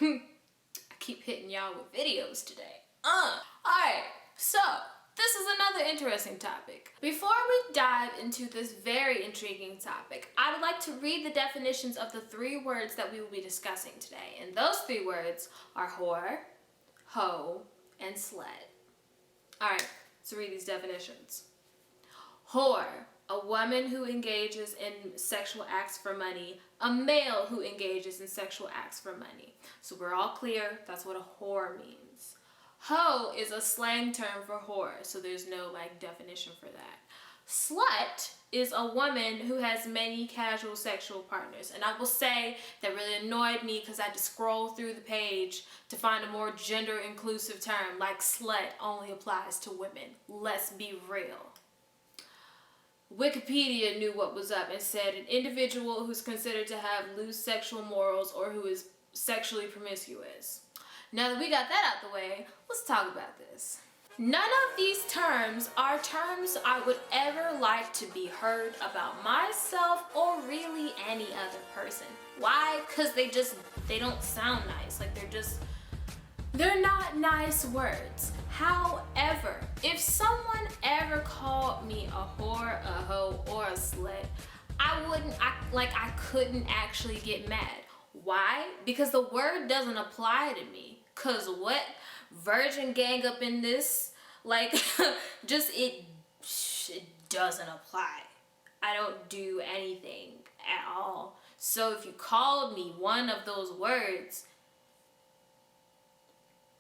I keep hitting y'all with videos today. Alright, so this is another interesting topic. Before we dive into this very intriguing topic, I would like to read the definitions of the 3 words that we will be discussing today. And those 3 words are whore, hoe, and slut. Alright, let's read these definitions. Whore, a woman who engages in sexual acts for money. A male who engages in sexual acts for money. So we're all clear, that's what a whore means. Hoe is a slang term for whore, so there's no definition for that. Slut is a woman who has many casual sexual partners. And I will say that really annoyed me because I had to scroll through the page to find a more gender inclusive term, like slut only applies to women. Let's be real. Wikipedia knew what was up and said an individual who's considered to have loose sexual morals or who is sexually promiscuous. Now that we got that out the way, let's talk about this. None of these terms are terms I would ever like to be heard about myself or really any other person. Why? Because they don't sound nice. They're not nice words. However, if someone ever called me a whore, a hoe, or a slut, I couldn't actually get mad. Why? Because the word doesn't apply to me. Cause what? Virgin gang up in this? It doesn't apply. I don't do anything at all. So if you called me one of those words,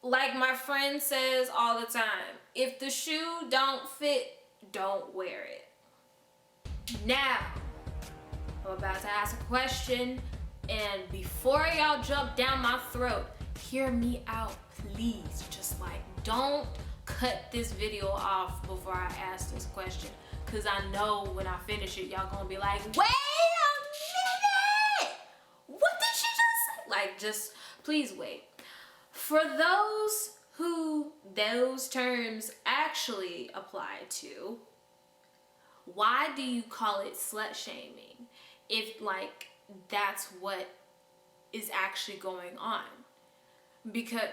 like my friend says all the time, if the shoe don't fit, don't wear it. Now, I'm about to ask a question, and before y'all jump down my throat, hear me out, please. Don't cut this video off before I ask this question, because I know when I finish it, y'all gonna be like, wait a minute! What did she just say? Please wait. For those who those terms actually apply to, why do you call it slut shaming if that's what is actually going on? Because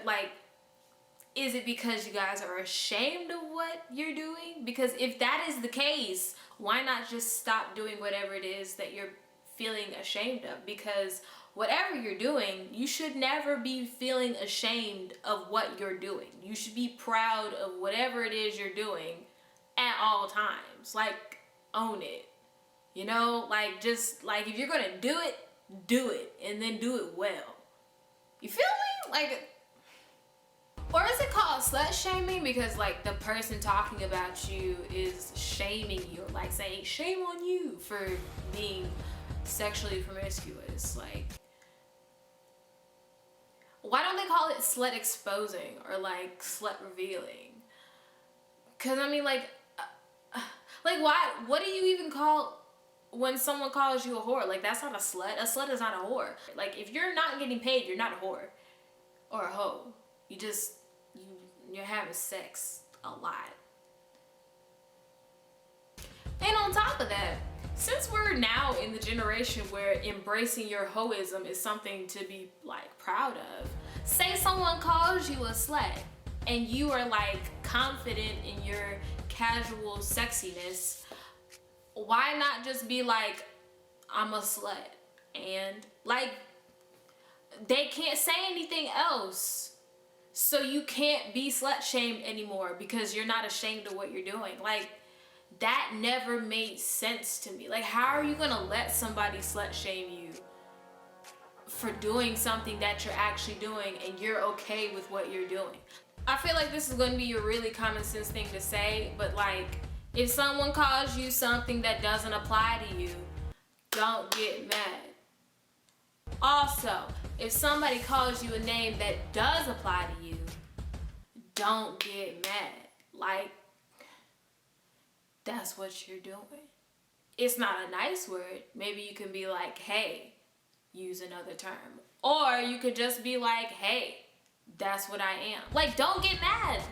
is it because you guys are ashamed of what you're doing? Because if that is the case, why not just stop doing whatever it is that you're feeling ashamed of? Because whatever you're doing, you should never be feeling ashamed of what you're doing. You should be proud of whatever it is you're doing at all times. Own it. If you're gonna do it, and then do it well. You feel me? Or is it called slut shaming because the person talking about you is shaming you, saying shame on you for being sexually promiscuous? Why don't they call it slut exposing or slut revealing? Because why? What do you even call when someone calls you a whore? That's not a slut. A slut is not a whore. If you're not getting paid, you're not a whore or a hoe. You're having sex a lot. And on top of that, since we're now in the generation where embracing your hoe-ism is something to be proud of, say someone calls you a slut and you are confident in your casual sexiness, why not just be I'm a slut? And they can't say anything else. So you can't be slut shamed anymore because you're not ashamed of what you're doing. That never made sense to me. How are you gonna let somebody slut shame you for doing something that you're actually doing and you're okay with what you're doing? I feel like this is gonna be a really common sense thing to say, but if someone calls you something that doesn't apply to you, don't get mad. Also, if somebody calls you a name that does apply to you, don't get mad. That's what you're doing. It's not a nice word. Maybe you can be hey, use another term. Or you could just be hey, that's what I am. Don't get mad.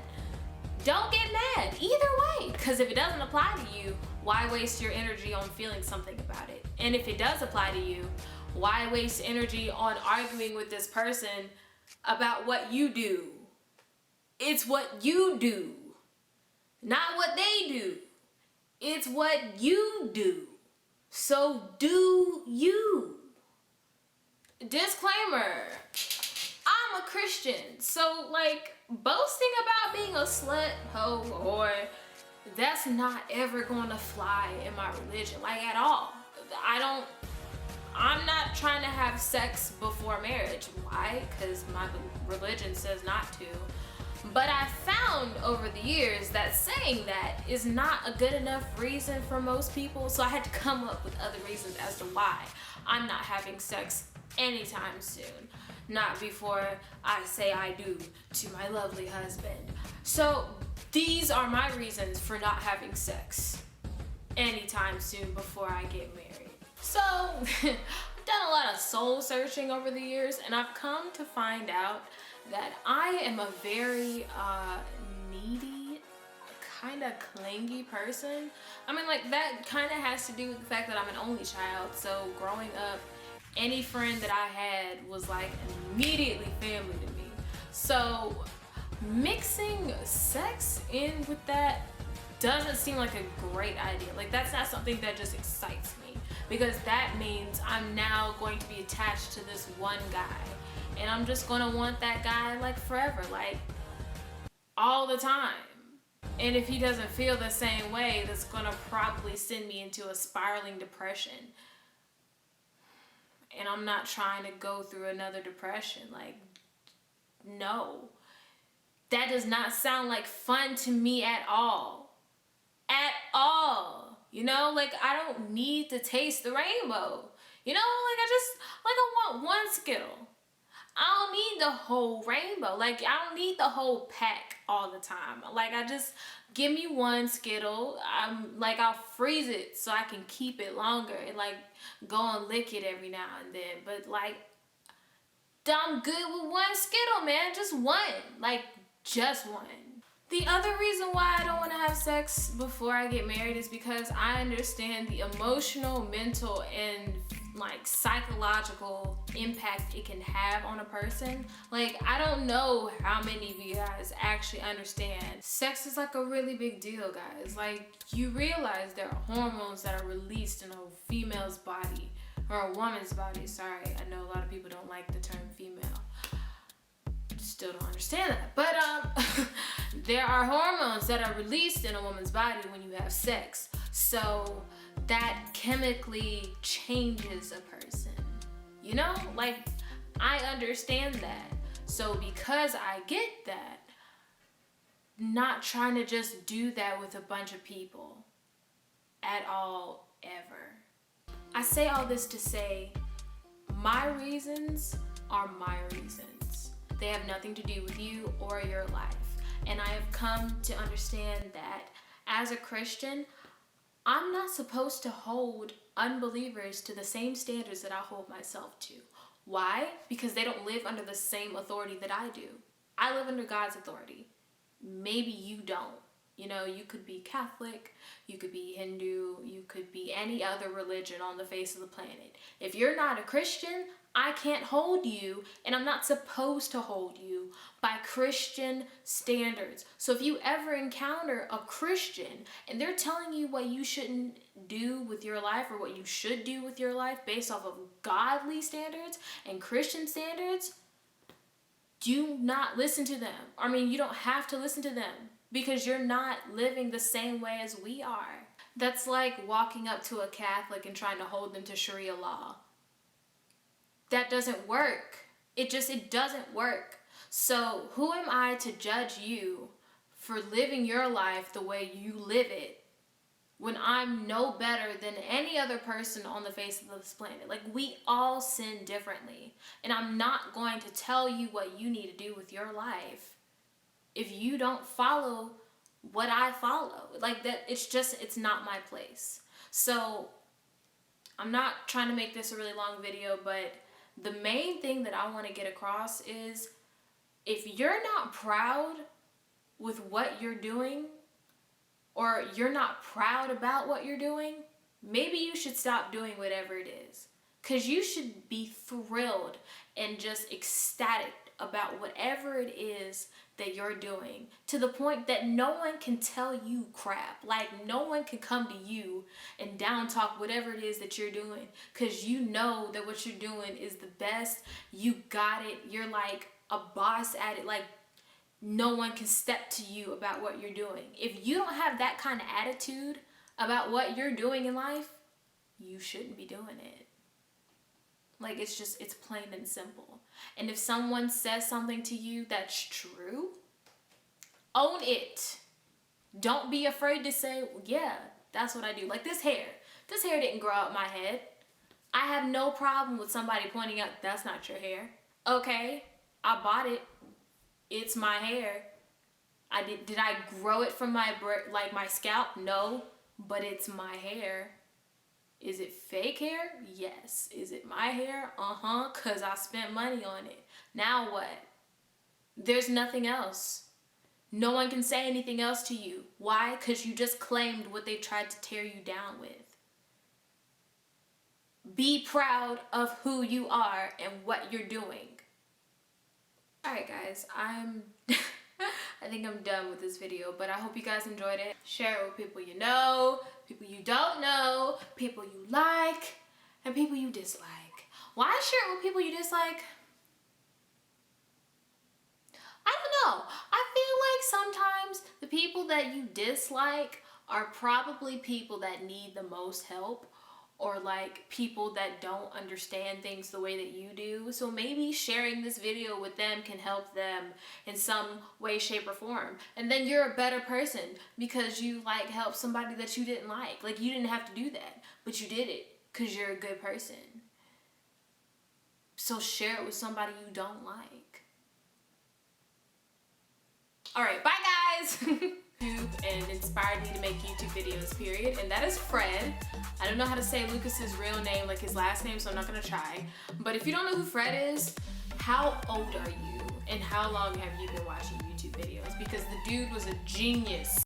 Don't get mad. Either way. Because if it doesn't apply to you, why waste your energy on feeling something about it? And if it does apply to you, why waste energy on arguing with this person about what you do. It's what you do, not what they do. It's what you do. So do you. Disclaimer, I'm a Christian, so like boasting about being a slut, hoe, or that's not ever going to fly in my religion, like at all. I'm not trying to have sex before marriage. Why? Because my religion says not to. But I found over the years that saying that is not a good enough reason for most people, so I had to come up with other reasons as to why I'm not having sex anytime soon. Not before I say I do to my lovely husband. So these are my reasons for not having sex anytime soon before I get married. So I've done a lot of soul searching over the years, and I've come to find out that I am a very needy, kind of clingy person. I mean, like, that kind of has to do with the fact that I'm an only child. So growing up, any friend that I had was like immediately family to me. So mixing sex in with that doesn't seem like a great idea. Like, that's not something that just excites me, because that means I'm now going to be attached to this one guy, and I'm just gonna want that guy like forever, like all the time. And if he doesn't feel the same way, that's gonna probably send me into a spiraling depression. And I'm not trying to go through another depression. Like, no. That does not sound like fun to me at all. At all. You know, like, I don't need to taste the rainbow. You know, like, I want one Skittle. I don't need the whole rainbow. Like, I don't need the whole pack all the time. Like, I just, give me one Skittle. I'll freeze it so I can keep it longer and, like, go and lick it every now and then. But, like, I'm good with one Skittle, man. Just one. Like, just one. The other reason why I don't want to have sex before I get married is because I understand the emotional, mental, and like psychological impact it can have on a person. Like, I don't know how many of you guys actually understand. Sex is like a really big deal, guys. Like, you realize there are hormones that are released in a female's body, or a woman's body. Sorry, I know a lot of people don't like the term female. Still don't understand that. But there are hormones that are released in a woman's body when you have sex. So that chemically changes a person. You know? Like, I understand that. So because I get that, not trying to just do that with a bunch of people at all, ever. I say all this to say, my reasons are my reasons. They have nothing to do with you or your life. And I have come to understand that as a Christian, I'm not supposed to hold unbelievers to the same standards that I hold myself to. Why? Because they don't live under the same authority that I do. I live under God's authority. Maybe you don't. You know, you could be Catholic, you could be Hindu, you could be any other religion on the face of the planet. If you're not a Christian, I can't hold you, and I'm not supposed to hold you by Christian standards. So if you ever encounter a Christian and they're telling you what you shouldn't do with your life or what you should do with your life based off of godly standards and Christian standards, do not listen to them. I mean, you don't have to listen to them because you're not living the same way as we are. That's like walking up to a Catholic and trying to hold them to Sharia law. That doesn't work. It doesn't work. So who am I to judge you for living your life the way you live it when I'm no better than any other person on the face of this planet? Like, we all sin differently. And I'm not going to tell you what you need to do with your life if you don't follow what I follow. Like, that, it's not my place. So I'm not trying to make this a really long video, but the main thing that I want to get across is, if you're not proud with what you're doing, or you're not proud about what you're doing, maybe you should stop doing whatever it is. Because you should be thrilled and just ecstatic about whatever it is that you're doing, to the point that no one can tell you crap. Like, no one can come to you and down talk whatever it is that you're doing, because you know that what you're doing is the best. You got it. You're like a boss at it. Like, no one can step to you about what you're doing. If you don't have that kind of attitude about what you're doing in life, you shouldn't be doing it. Like, it's plain and simple. And if someone says something to you that's true, own it. Don't be afraid to say, yeah, that's what I do. Like, this hair didn't grow out my head. I have no problem with somebody pointing out, that's not your hair. Okay, I bought it. It's my hair. Did I grow it from my scalp? No, but it's my hair. Is it fake hair? Yes. Is it my hair? Because I spent money on it. Now what? There's nothing else. No one can say anything else to you. Why? Because you just claimed what they tried to tear you down with. Be proud of who you are and what you're doing. Alright guys, I think I'm done with this video, but I hope you guys enjoyed it. Share it with people you know, people you don't know, people you like, and people you dislike. Why share it with people you dislike? I don't know. I feel like sometimes the people that you dislike are probably people that need the most help, or like people that don't understand things the way that you do. So maybe sharing this video with them can help them in some way, shape, or form. And then you're a better person because you like helped somebody that you didn't like. Like, you didn't have to do that, but you did it because you're a good person. So share it with somebody you don't like. All right, bye guys. And inspired me to make YouTube videos, period. And that is Fred. I don't know how to say Lucas's real name, like his last name, so I'm not gonna try. But if you don't know who Fred is, how old are you? And how long have you been watching YouTube videos? Because the dude was a genius.